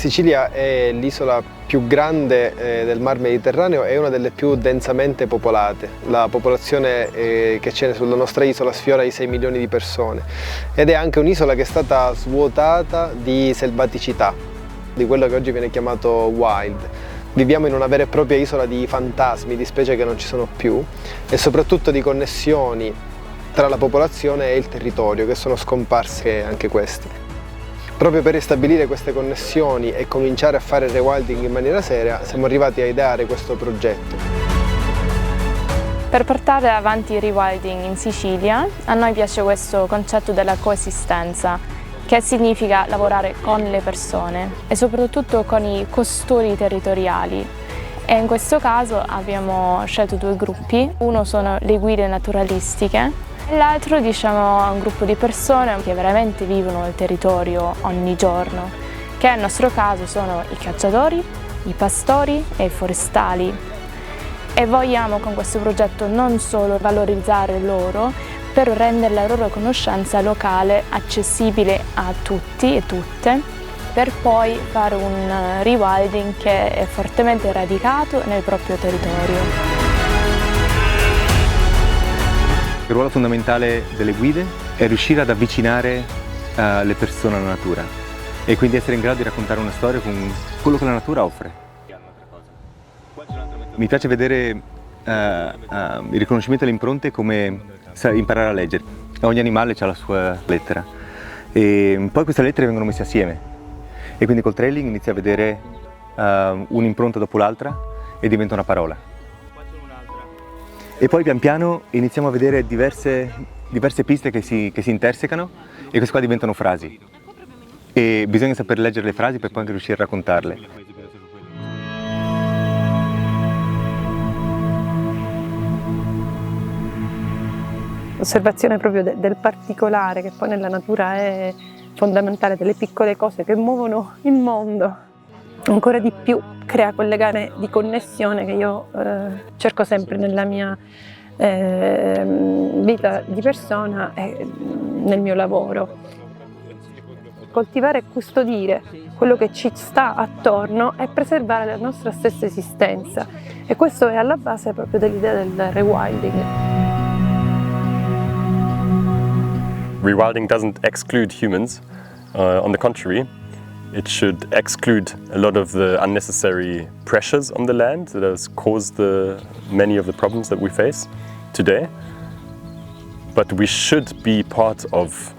Sicilia è l'isola più grande del Mar Mediterraneo e una delle più densamente popolate. La popolazione che c'è sulla nostra isola sfiora i 6 milioni di persone ed è anche un'isola che è stata svuotata di selvaticità, di quello che oggi viene chiamato wild. Viviamo in una vera e propria isola di fantasmi, di specie che non ci sono più e soprattutto di connessioni tra la popolazione e il territorio, che sono scomparse anche queste. Proprio per ristabilire queste connessioni e cominciare a fare rewilding in maniera seria, siamo arrivati a ideare questo progetto. Per portare avanti il rewilding in Sicilia, a noi piace questo concetto della coesistenza, che significa lavorare con le persone e soprattutto con i costori territoriali. E in questo caso abbiamo scelto due gruppi, uno sono le guide naturalistiche, l'altro è un gruppo di persone che veramente vivono il territorio ogni giorno, che nel nostro caso sono i cacciatori, i pastori e i forestali. E vogliamo con questo progetto non solo valorizzare loro, per rendere la loro conoscenza locale accessibile a tutti e tutte, per poi fare un rewilding che è fortemente radicato nel proprio territorio. Il ruolo fondamentale delle guide è riuscire ad avvicinare le persone alla natura e quindi essere in grado di raccontare una storia con quello che la natura offre. Mi piace vedere il riconoscimento delle impronte come imparare a leggere. Ogni animale ha la sua lettera e poi queste lettere vengono messe assieme e quindi col trailing inizi a vedere un'impronta dopo l'altra e diventa una parola. E poi pian piano iniziamo a vedere diverse piste che si intersecano e queste qua diventano frasi. E bisogna saper leggere le frasi per poi anche riuscire a raccontarle. L'osservazione proprio del particolare, che poi nella natura è fondamentale, delle piccole cose che muovono il mondo. Ancora di più crea quel legame di connessione che io cerco sempre nella mia vita di persona e nel mio lavoro. Coltivare e custodire quello che ci sta attorno e preservare la nostra stessa esistenza, e questo è alla base proprio dell'idea del rewilding. Rewilding doesn't exclude humans, on the contrary. It should exclude a lot of the unnecessary pressures on the land that has caused many of the problems that we face today. But we should be part of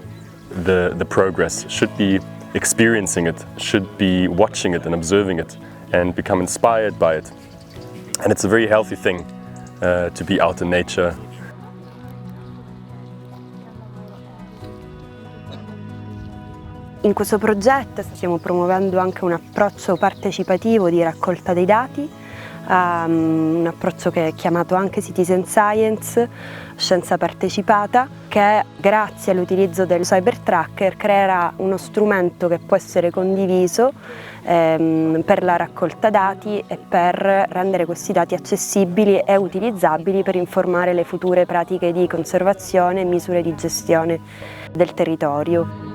the progress, should be experiencing it, should be watching it and observing it and become inspired by it. And it's a very healthy thing to be out in nature. In questo progetto stiamo promuovendo anche un approccio partecipativo di raccolta dei dati, un approccio che è chiamato anche Citizen Science, scienza partecipata, che grazie all'utilizzo del Cybertracker creerà uno strumento che può essere condiviso per la raccolta dati e per rendere questi dati accessibili e utilizzabili per informare le future pratiche di conservazione e misure di gestione del territorio.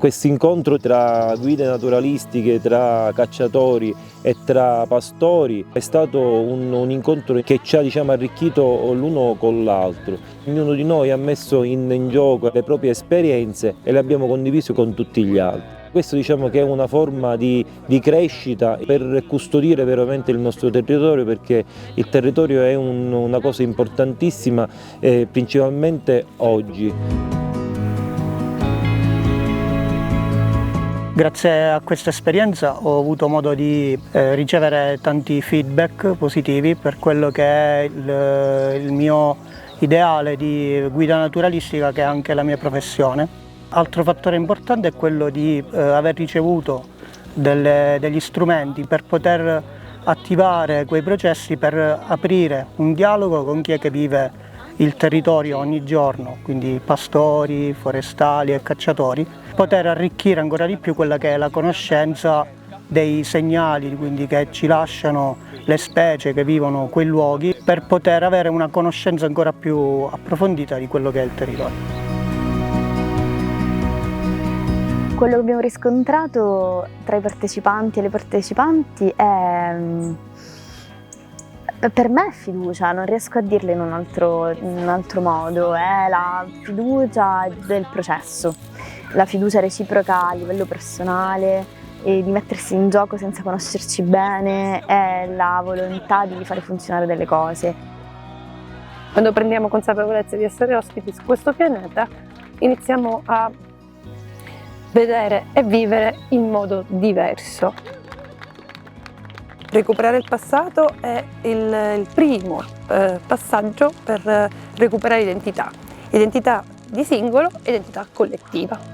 Questo incontro tra guide naturalistiche, tra cacciatori e tra pastori è stato un incontro che ci ha arricchito l'uno con l'altro. Ognuno di noi ha messo in gioco le proprie esperienze e le abbiamo condivise con tutti gli altri. Questo che è una forma di crescita per custodire veramente il nostro territorio, perché il territorio è una cosa importantissima, principalmente oggi. Grazie a questa esperienza ho avuto modo di ricevere tanti feedback positivi per quello che è il mio ideale di guida naturalistica, che è anche la mia professione. Altro fattore importante è quello di aver ricevuto degli strumenti per poter attivare quei processi, per aprire un dialogo con chi è che vive il territorio ogni giorno, quindi pastori, forestali e cacciatori, poter arricchire ancora di più quella che è la conoscenza dei segnali, quindi che ci lasciano le specie che vivono quei luoghi, per poter avere una conoscenza ancora più approfondita di quello che è il territorio. Quello che abbiamo riscontrato tra i partecipanti e le partecipanti è, per me è fiducia, non riesco a dirlo in un altro modo, è la fiducia del processo, la fiducia reciproca a livello personale e di mettersi in gioco senza conoscerci bene, è la volontà di fare funzionare delle cose. Quando prendiamo consapevolezza di essere ospiti su questo pianeta, iniziamo a vedere e vivere in modo diverso. Recuperare il passato è il primo passaggio per recuperare identità di singolo e identità collettiva.